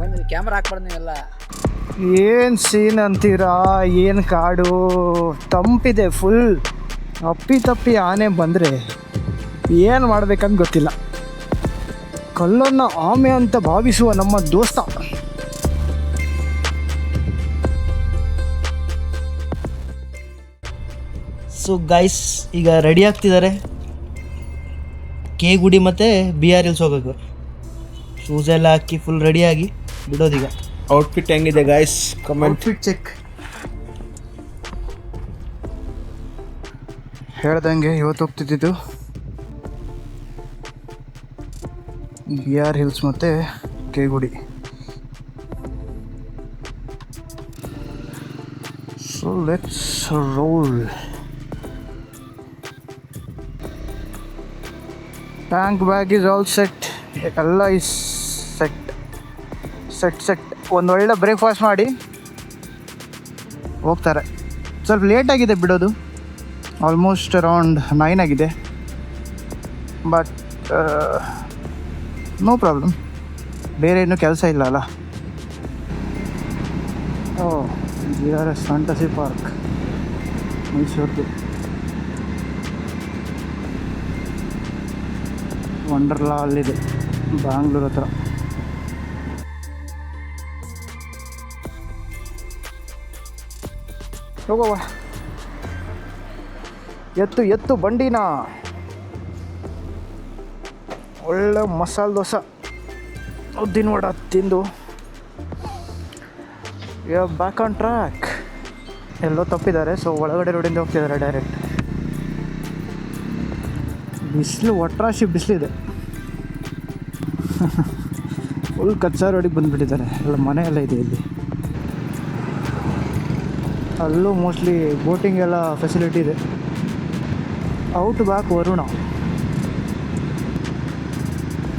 ಬಂದಿರಿ ಕ್ಯಾಮ್ರಾ ಹಾಕ್ಬಾರ್ದು ನೀವೆಲ್ಲ. ಏನು ಸೀನ್ ಅಂತೀರಾ, ಏನು ಕಾಡು ತಂಪಿದೆ ಫುಲ್. ಅಪ್ಪಿ ಆನೆ ಬಂದರೆ ಏನು ಮಾಡಬೇಕಂತ ಗೊತ್ತಿಲ್ಲ. ಕಲ್ಲನ್ನು ಆಮೆ ಅಂತ ಭಾವಿಸುವ ನಮ್ಮ ದೋಸ್ತ ಸೊ ಗೈಸ್ ಈಗ ರೆಡಿ ಆಗ್ತಿದ್ದಾರೆ. ಕೆ ಗುಡಿ ಮತ್ತು BR ಹಿಲ್ಸ್ ಹೋಗೋದು. ಶೂಸ್ ಎಲ್ಲ ಹಾಕಿ ಫುಲ್ ರೆಡಿಯಾಗಿ ಬಿಡೋದೀಗ. ಔಟ್ಫಿಟ್ ಹೆಂಗಿದೆ ಗೈಸ್? ಕಮೆಂಟ್. Outfit check. ಹೇಳ್ದಂಗೆ ಇವತ್ತು ಹೋಗ್ತಿದ್ದು BR ಹಿಲ್ಸ್ ಮತ್ತು K Gudi. So let's roll. Tank bag is all set. ಎಲ್ಲ ಈಸ್ ಸೆಟ್. ಒಂದು ಒಳ್ಳೆ ಬ್ರೇಕ್ಫಾಸ್ಟ್ ಮಾಡಿ ಹೋಗ್ತಾರೆ. ಸ್ವಲ್ಪ ಲೇಟಾಗಿದೆ ಬಿಡೋದು, ಆಲ್ಮೋಸ್ಟ್ ಅರೌಂಡ್ 9 ಆಗಿದೆ. ಬಟ್ ನೋ ಪ್ರಾಬ್ಲಮ್, ಬೇರೆ ಏನೂ ಕೆಲಸ ಇಲ್ಲ ಅಲ್ಲ. GRS ಫ್ಯಾಂಟಸಿ ಪಾರ್ಕ್ ಮೈಸೂರ್ದು. ವಂಡರ್ಲಾ ಅಲ್ಲಿದೆ ಬ್ಯಾಂಗ್ಳೂರ್ ಹತ್ರ. ಹೋಗುವ, ಎತ್ತು ಬಂಡಿನ. ಒಳ್ಳೆ ಮಸಾಲೆ ದೋಸೆ ಉದ್ದಿನ ವಡ ತಿಂದು ಬ್ಯಾಕ್ ಆನ್ ಟ್ರ್ಯಾಕ್. ಎಲ್ಲೋ ತಪ್ಪಿದ್ದಾರೆ, ಸೊ ಒಳಗಡೆ ರೋಡಿಂದ ಹೋಗ್ತಿದ್ದಾರೆ ಡೈರೆಕ್ಟ್. ಬಿಸಿಲು ಒಟ್ರಾಶಿ ಬಿಸಿಲಿದೆ. ಫುಲ್ ಕಚ್ಚಾ ರೋಡಿಗೆ ಬಂದುಬಿಟ್ಟಿದ್ದಾರೆ. ಎಲ್ಲ ಮನೆ ಎಲ್ಲ ಇದೆ ಇಲ್ಲಿ. ಅಲ್ಲೂ ಮೋಸ್ಟ್ಲಿ ಬೋಟಿಂಗ್ ಎಲ್ಲ ಫೆಸಿಲಿಟಿ ಇದೆ. Out back Varuna.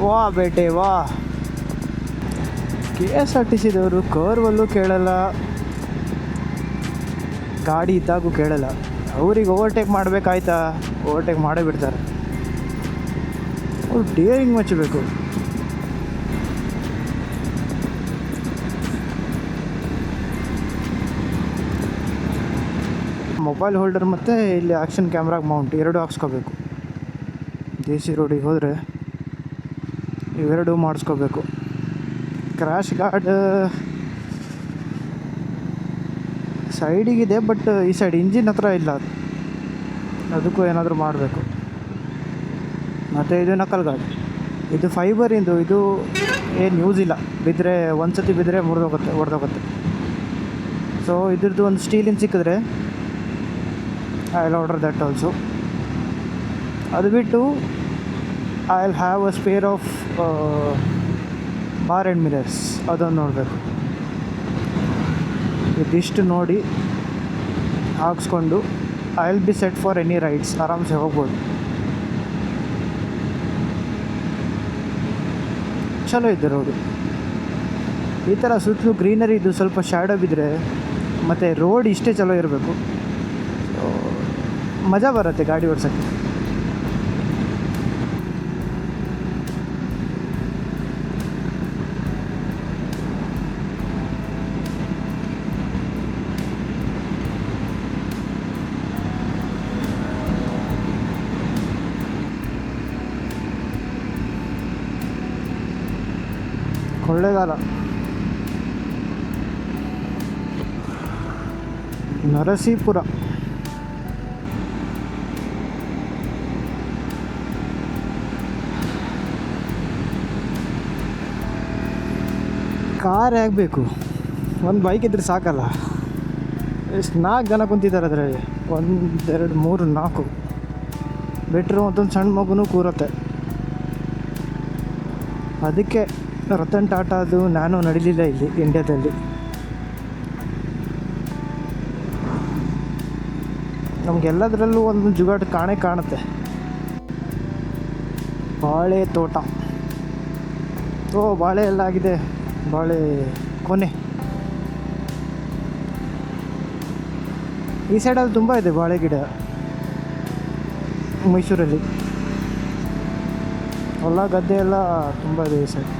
ವಾ ಬೇಟೆ ವಾ. KSRTCದವರು ಕರ್ವಲ್ಲೂ ಕೇಳಲ್ಲ, ಗಾಡಿ ಇದ್ದಾಗೂ ಕೇಳಲ್ಲ. ಅವ್ರಿಗೆ ಓವರ್ಟೇಕ್ ಮಾಡಬೇಕಾಯ್ತಾ, ಓವರ್ಟೇಕ್ ಮಾಡೇ ಬಿಡ್ತಾರೆ. ಅವ್ರು ಡೇರಿಂಗ್ ಮಚ್ಚಬೇಕು. ಮೊಬೈಲ್ ಹೋಲ್ಡರ್ ಮತ್ತು ಇಲ್ಲಿ ಆ್ಯಕ್ಷನ್ ಕ್ಯಾಮ್ರಾಗೆ ಮೌಂಟ್ ಎರಡು ಹಾಕ್ಸ್ಕೋಬೇಕು. ದೇಸಿ ರೋಡಿಗೆ ಹೋದರೆ ಇವೆರಡು ಮಾಡಿಸ್ಕೋಬೇಕು. ಕ್ರ್ಯಾಶ್ ಗಾರ್ಡ್ ಸೈಡಿಗಿದೆ, ಬಟ್ ಈ ಸೈಡ್ ಇಂಜಿನ್ ಹತ್ರ ಇಲ್ಲ. ಅದಕ್ಕೂ ಏನಾದರೂ ಮಾಡಬೇಕು. ಮತ್ತು ಇದು ನಕಲ್ ಗಾರ್ಡ್, ಇದು ಫೈಬರಿಂದು. ಇದು ಏನು ಯೂಸ್ ಇಲ್ಲ, ಬಿದ್ದರೆ ಒಂದು ಸತಿ ಬಿದ್ದರೆ ಹೊಡೆದೋಗುತ್ತೆ. ಸೊ ಇದ್ರದ್ದು ಒಂದು ಸ್ಟೀಲಿನ ಸಿಕ್ಕಿದ್ರೆ I will order that also. ಅದು ಬಿಟ್ಟು I will have a spare of bar and mirrors, ಅದನ್ನು ನೋಡಬೇಕು. ಇದಿಷ್ಟು ನೋಡಿ ಹಾಕ್ಸ್ಕೊಂಡು I will be set for any rides. ಆರಾಮ್ಸೆ ಹೋಗ್ಬೋದು. ಚಲೋ ಇದೆ ರೋಡು. ಈ ಥರ ಸುತ್ತಲೂ ಗ್ರೀನರಿ ಇದು, ಸ್ವಲ್ಪ ಶ್ಯಾಡೋ ಬಿದ್ದರೆ ಮತ್ತು ರೋಡ್ ಇಷ್ಟೇ ಚಲೋ ಇರಬೇಕು. ಮಜಾ ಬರುತ್ತೆ ಗಾಡಿ ಓಡಿಸೋಕ್ಕೆ. ಕೊಳ್ಳೇಗಾಲ, ನರಸೀಪುರ, ಕಾರ್ ಆಗಬೇಕು. ಒಂದು ಬೈಕ್ ಇದ್ರೆ ಸಾಕಲ್ಲ. ಎಷ್ಟು 4 ಜನ ಕುಂತಿದ್ದಾರೆ ಅದರಲ್ಲಿ. 1 2 3 4 ಬೆಟ್ರು. ಮತ್ತೊಂದು ಸಣ್ಣ ಮಗುನೂ ಕೂರುತ್ತೆ. ಅದಕ್ಕೆ ರತನ್ ಟಾಟಾದು ನಾನು ನಡೀಲಿಲ್ಲ ಇಲ್ಲಿ ಇಂಡಿಯಾದಲ್ಲಿ. ನಮಗೆಲ್ಲದರಲ್ಲೂ ಒಂದು ಜುಗಾಟ ಕಾಣುತ್ತೆ. ಬಾಳೆ ತೋಟ. ಬಾಳೆ ಎಲ್ಲ ಆಗಿದೆ. ಬಾಳೆ ಕೊನೆ. ಈ ಸೈಡಲ್ಲಿ ತುಂಬ ಇದೆ ಬಾಳೆ ಗಿಡ ಮೈಸೂರಲ್ಲಿ. ಹೊಲ ಗದ್ದೆ ಎಲ್ಲ ತುಂಬ ಇದೆ ಈ ಸೈಡ್.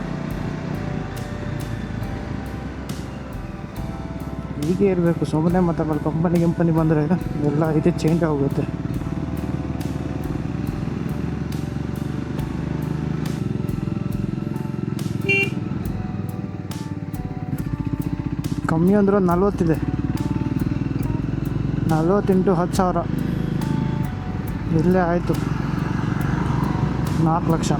ಹೀಗೆ ಇರಬೇಕು. ಸುಮ್ಮನೆ ಮತ್ತು ಆಮೇಲೆ ಕಂಪನಿ ಬಂದರೆ ಎಲ್ಲ ಇದು ಚೇಂಜ್ ಆಗೋಗುತ್ತೆ. ಕಮ್ಮಿ ಅಂದ್ರೆ 40 40 × 10,000 ಇಲ್ಲೇ ಆಯಿತು 4 ಲಕ್ಷ.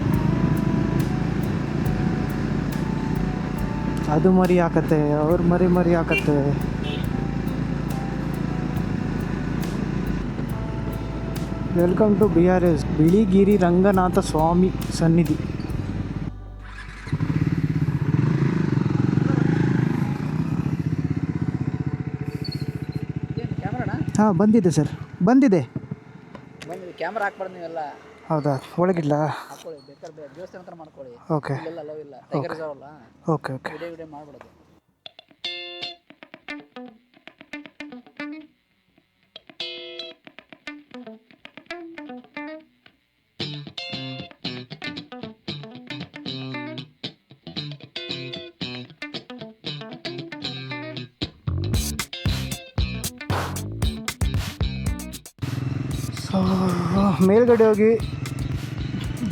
ಅದು ಮರಿ ಹಾಕತ್ತೆ, ಅವ್ರು ಮರಿ ಹಾಕತ್ತೆ. Welcome to BRS Biligiri Ranganatha Swamy ಸನ್ನಿಧಿ. ಹಾಂ ಬಂದಿದೆ ಸರ್, ಬಂದಿದೆ. ಕ್ಯಾಮ್ರಾ ಹಾಕ್ಬಾರ್ದು ನೀವೆಲ್ಲ. ಹೌದಾ, ಒಳಗಿಲ್ಲ. ಹಾಕೊಳ್ಳಿ, ಬೇಕಾದ್ರೆ ದೇವಸ್ಥಾನ ಹತ್ರ ಮಾಡ್ಕೊಳ್ಳಿ. ಓಕೆ ಇಲ್ಲೆಲ್ಲ ಲವ್ ಇಲ್ಲ, ಟೈಗರ್ ರಿಸರ್ವ್ ಅಲ್ಲ. ಓಕೆ ವಿಡಿಯೋ ಮಾಡ್ಬಿಡೋದು. ಸೊ ಮೇಲ್ಗಡೆ ಹೋಗಿ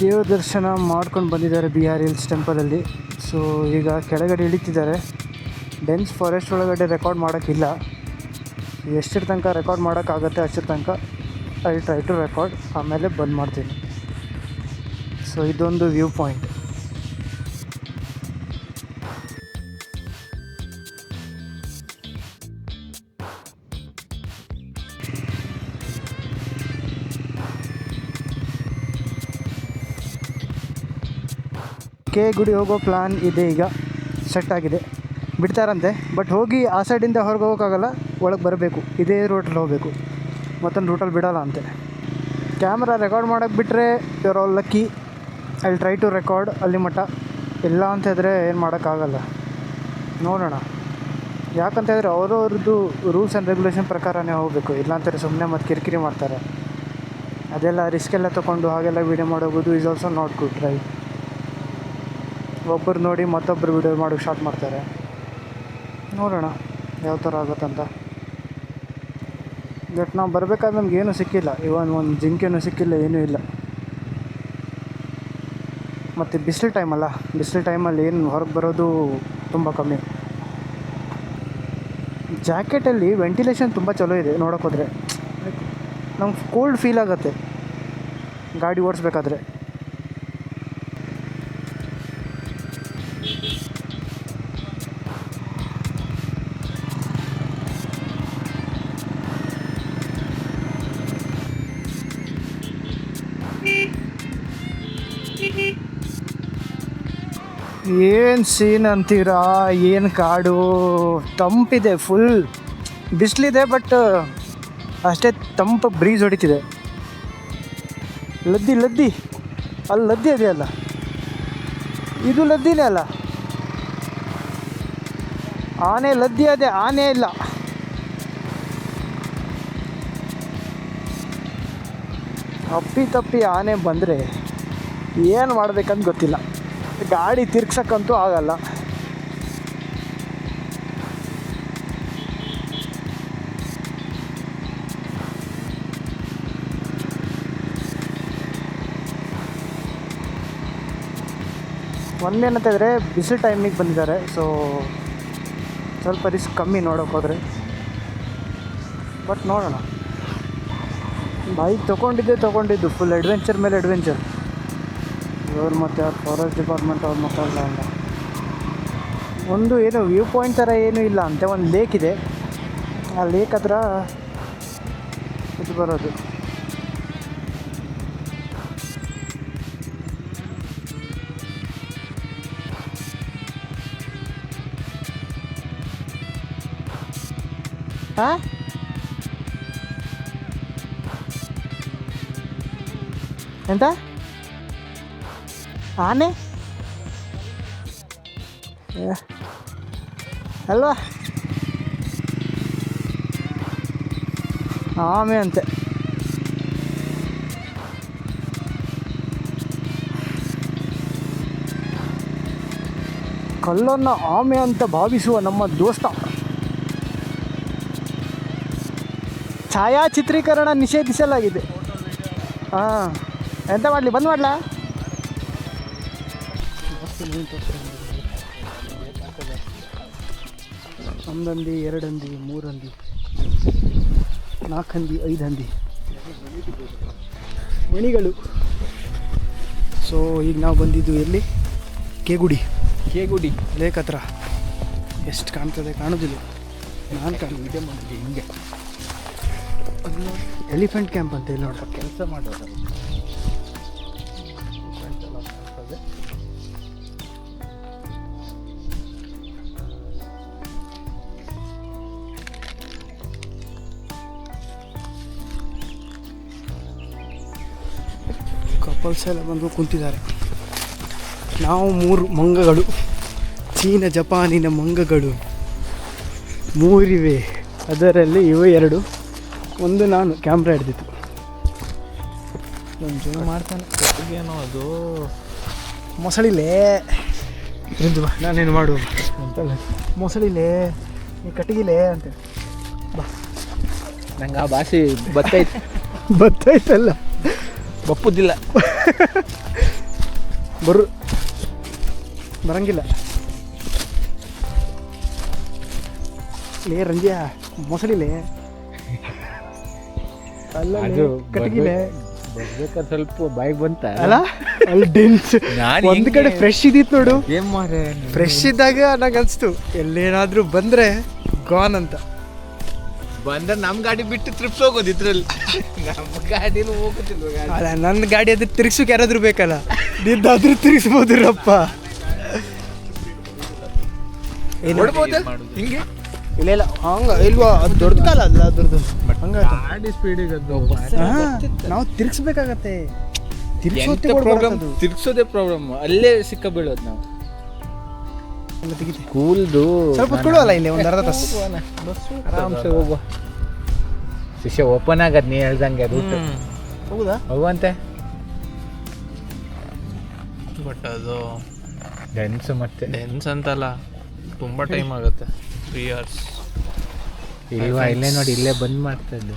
ದೇವ್ರ ದರ್ಶನ ಮಾಡ್ಕೊಂಡು ಬಂದಿದ್ದಾರೆ BRS ಟೆಂಪಲಲ್ಲಿ. ಸೊ ಈಗ ಕೆಳಗಡೆ ಇಳಿತಿದ್ದಾರೆ. ಡೆನ್ಸ್ ಫಾರೆಸ್ಟ್ ಒಳಗಡೆ ರೆಕಾರ್ಡ್ ಮಾಡೋಕ್ಕಿಲ್ಲ. ಎಷ್ಟರ ತನಕ ರೆಕಾರ್ಡ್ ಮಾಡೋಕ್ಕಾಗತ್ತೆ ಅಷ್ಟರ ತನಕ ಐ ಟ್ರೈ ಟು ರೆಕಾರ್ಡ್, ಆಮೇಲೆ ಬಂದ್ ಮಾಡ್ತೀನಿ. ಸೊ ಇದೊಂದು ವ್ಯೂ ಪಾಯಿಂಟ್. ಕೆ ಗುಡಿ ಹೋಗೋ ಪ್ಲ್ಯಾನ್ ಇದೆ, ಈಗ ಸೆಟ್ ಆಗಿದೆ. ಬಿಡ್ತಾರಂತೆ, ಬಟ್ ಹೋಗಿ ಆ ಸೈಡಿಂದ ಹೊರಗೆ ಹೋಗೋಕ್ಕಾಗಲ್ಲ, ಒಳಗೆ ಬರಬೇಕು. ಇದೇ ರೂಟಲ್ಲಿ ಹೋಗಬೇಕು, ಮತ್ತೊಂದು ರೂಟಲ್ಲಿ ಬಿಡೋಲ್ಲ ಅಂತೆ. ಕ್ಯಾಮ್ರಾ ರೆಕಾರ್ಡ್ ಮಾಡೋಕ್ಕೆ ಬಿಟ್ಟರೆ your all lucky. I try to record ಅಲ್ಲಿ ಮಟ್ಟ. ಇಲ್ಲ ಅಂತಿದ್ರೆ ಏನು ಮಾಡೋಕ್ಕಾಗಲ್ಲ, ನೋಡೋಣ. ಯಾಕಂತಂದರೆ ಅವ್ರವ್ರದ್ದು ರೂಲ್ಸ್ ಆ್ಯಂಡ್ ರೆಗ್ಯುಲೇಷನ್ ಪ್ರಕಾರನೇ ಹೋಗಬೇಕು. ಇಲ್ಲಾಂತಾರೆ ಸುಮ್ಮನೆ ಮತ್ತು ಕಿರಿಕಿರಿ ಮಾಡ್ತಾರೆ. ಅದೆಲ್ಲ ರಿಸ್ಕ್ ಎಲ್ಲ ತೊಗೊಂಡು ಹಾಗೆಲ್ಲ ವೀಡಿಯೋ ಮಾಡೋಗೋದು is also not good, right? ಒಬ್ಬರು ನೋಡಿ ಮತ್ತೊಬ್ಬರು ವೀಡಿಯೋ ಮಾಡೋಕ್ಕೆ ಸ್ಟಾರ್ಟ್ ಮಾಡ್ತಾರೆ. ನೋಡೋಣ ಯಾವ ಥರ ಆಗುತ್ತಂತ. ಬಟ್ ನಾವು ಬರಬೇಕಾದ್ರೆ ನಮ್ಗೆ ಏನೂ ಸಿಕ್ಕಿಲ್ಲ, ಇವನ್ ಒಂದು ಜಿಂಕೆನೂ ಸಿಕ್ಕಿಲ್ಲ, ಏನೂ ಇಲ್ಲ. ಮತ್ತು ಬಿಸಿಲು ಟೈಮಲ್ಲ, ಬಿಸಿಲು ಟೈಮಲ್ಲಿ ಏನು ಹೊರಗೆ ಬರೋದು ತುಂಬ ಕಮ್ಮಿ. ಜಾಕೆಟಲ್ಲಿ ವೆಂಟಿಲೇಷನ್ ತುಂಬ ಚಲೋ ಇದೆ. ನೋಡೋಕ್ಕೋದ್ರೆ ನಮ್ಗೆ ಕೋಲ್ಡ್ ಫೀಲ್ ಆಗುತ್ತೆ ಗಾಡಿ ಓಡಿಸ್ಬೇಕಾದ್ರೆ. ಏನು ಸೀನ್ ಅಂತೀರಾ, ಏನು ಕಾಡು, ತಂಪಿದೆ, ಫುಲ್ ಬಿಸಿಲಿದೆ, ಬಟ್ ಅಷ್ಟೇ ತಂಪು ಬ್ರೀಸ್ ಹೊಡಿತಿದೆ. ಲದ್ದಿ ಅಲ್ಲಿ ಲದ್ದಿ ಅದೆಯಲ್ಲ, ಇದು ಲದ್ದಿನೇ ಅಲ್ಲ. ಆನೆ ಲದ್ದಿ ಅದೇ, ಆನೆ ಇಲ್ಲ. ಅಪ್ಪಿ ಆನೆ ಬಂದರೆ ಏನು ಮಾಡಬೇಕಂತ ಗೊತ್ತಿಲ್ಲ. ಗಾಡಿ ತಿರ್ಗ್ಸಕ್ಕಂತೂ ಆಗಲ್ಲ. ಒಂದೇನಂತಂದರೆ ಬಿಸಿಲು ಟೈಮಿಗೆ ಬಂದಿದ್ದಾರೆ, ಸೊ ಸ್ವಲ್ಪ ರಿಸ್ಕ್ ಕಮ್ಮಿ ನೋಡೋಕೆ ಹೋದರೆ. ಬಟ್ ನೋಡೋಣ. ಬೈಕ್ ತೊಗೊಂಡಿದ್ದು ಫುಲ್ ಅಡ್ವೆಂಚರ್ ಮೇಲೆ ಅಡ್ವೆಂಚರ್. ಇವ್ರು ಮತ್ತು ಫಾರೆಸ್ಟ್ ಡಿಪಾರ್ಟ್ಮೆಂಟ್ ಅವ್ರು ಮಾತಾಡಲ್ಲ ಅಲ್ಲ. ಒಂದು ಏನು ವ್ಯೂ ಪಾಯಿಂಟ್ ಥರ ಏನೂ ಇಲ್ಲ ಅಂತೆ, ಒಂದು ಲೇಕ್ ಇದೆ. ಆ ಲೇಕ್ ಹತ್ರ ಇದು ಬರೋದು. ಹಾಂ, ಎಂತ ಆನೆ ಅಲ್ವಾ? ಆಮೆ ಅಂತೆ. ಕಲ್ಲನ್ನು ಆಮೆ ಅಂತ ಭಾವಿಸುವ ನಮ್ಮ ದೋಸ್ತ ಛಾಯಾಚಿತ್ರೀಕರಣ ನಿಷೇಧಿಸಲಾಗಿದೆ. ಹಾಂ, ಎಂತ ಮಾಡಲಿ, ಬಂದ್ ಮಾಡಲಾ? ಒಂದಂದಿ, ಎರಡಂದಿ, ಮೂರಂದಿ, ನಾಲ್ಕಂದಿ, ಐದಂದಿ ಮಣಿಗಳು. ಸೊ ಈಗ ನಾವು ಬಂದಿದ್ದು ಎಲ್ಲಿ? ಕೇಗುಡಿ ಲೇಕ್ ಹತ್ರ. ಎಷ್ಟು ಕಾಣ್ತದೆ? ಕಾಣೋದಿಲ್ಲ. ನಾನು ಕಾಣಿದೆ ಮಾಡಿದ್ದೆ ಹಿಂಗೆ. ಎಲಿಫೆಂಟ್ ಕ್ಯಾಂಪ್ ಅಂತ ಇಲ್ಲಿ ನೋಡ್ರಿ. ಕೆಲಸ ಮಾಡೋದು ಕಪಲ್ಸ್ ಎಲ್ಲ ಬಂದು ಕುಂತಿದ್ದಾರೆ. ನಾವು 3 ಮಂಗಗಳು, ಚೀನಾ ಜಪಾನಿನ ಮಂಗಗಳು 3 ಇವೆ. ಅದರಲ್ಲಿ ಇವು 2, ಒಂದು ನಾನು ಕ್ಯಾಮ್ರಾ ಹಿಡ್ದಿತ್ತು. ಒಂದು ಮಾಡ್ತಾನೆ ಏನೋ ಅದು ಮೊಸಳಿಲೇ ಎಂದು ಬಾ, ನಾನೇನು ಮಾಡುವ ಅಂತಲ್ಲ, ಮೊಸಳಿಲೇ ನೀ ಕಟ್ಟಿಗಿಲೇ ಅಂತೇಳಿ ಬಾ. ನಂಗೆ ಆ ಭಾಷೆ ಬತ್ತೈತಲ್ಲ, ಬಪ್ಪುದಿಲ್ಲ. ಬರಂಗಿಲ್ಲ. ಲೇ ರಂಜಿಯ ಮೊಸಳಿಲೇ ಅಲ್ಲ, ಕಟ್ಟಿಗಿಲೇ ಬರ್ಬೇಕಾದ್ರೆ ಸ್ವಲ್ಪ ಬಾಯಿಗೆ ಬಂತ ಅಲ್ಲ. ಅಲ್ಲಿ ಡೆನ್ಸ್ ಒಂದು ಕಡೆ ಫ್ರೆಶ್ ಇದ್ದಿತ್ತು ನೋಡು. ಏನ್ ಮಾರೆ, ಫ್ರೆಶ್ ಇದ್ದಾಗ ನಂಗೆ ಅನಿಸ್ತು ಎಲ್ಲೇನಾದರೂ ಬಂದರೆ ಗಾನ್ ಅಂತ. ಬಂದ್ರೆ ನಮ್ಮ ಗಾಡಿ ಬಿಟ್ಟು ಟ್ರಿಪ್ಸ್ ಹೋಗೋದು ಇದ್ರಲ್ಲಿ. ನಮ್ಮ ಗಾಡಿನೂ ಹೋಗೋದಿಲ್ವ ಗಾಡಿ. ಅಲ್ಲ, ನನ್ನ ಗಾಡಿ ಅದ್ರ ತಿರ್ಗ್ಸೋಕೆ ಯಾರಾದರೂ ಬೇಕಲ್ಲ, ನಿದ್ದಾದ್ರೂ ತಿರ್ಗಿಸ್ಬೋದ್ರಪ್ಪ. ನೋಡ್ಬೋದ ಹಿಂಗೆ? ಇಲ್ಲ ಹಂಗ ಇಲ್ವಾ, ಅದು ದೊಡ್ಡ ಕಾಲ ಅಲ್ಲ ಅದ್ರದ್ದು. ಹಂಗಾಯ್ತು ಗಾಡಿ ಸ್ಪೀಡಿಗೆ ಅದು ನಾವು ತಿರ್ಗಿಸ್ಬೇಕಾಗತ್ತೆ. ತಿರ್ಗ್ಸೋದೇ ಪ್ರಾಬ್ಲಮ್. ಅಲ್ಲೇ ಸಿಕ್ಕ ಬೀಳೋದು ನಾವು. ಕೂಲ್ದು ಸ್ವಲ್ಪ ಕೊಡುವಲ್ಲ ಇಲ್ಲಿ ಒಂದು ಅರ್ಧ ತಾಸು. ಆರಾಮ್ಸೆ ಹೋಗುವ. ಶಿಷ್ಯ ಓಪನ್ ಆಗದ್ ನೀ ಹೇಳ್ದಂಗೆ ರೂಟ್. ಹೌದಾ? ಹೋಗುವಂತೆ. ಬಟ್ ಅದು ಡೆನ್ಸ್ ಮತ್ತೆ ಡೆನ್ಸ್ ಅಂತಲ್ಲ, ತುಂಬ ಟೈಮ್ ಆಗುತ್ತೆ. 3 hours. ಇಲ್ವಾ, ಇಲ್ಲೇ ನೋಡಿ, ಇಲ್ಲೇ ಬಂದ್ ಮಾಡ್ತಾ ಇದ್ದೆ.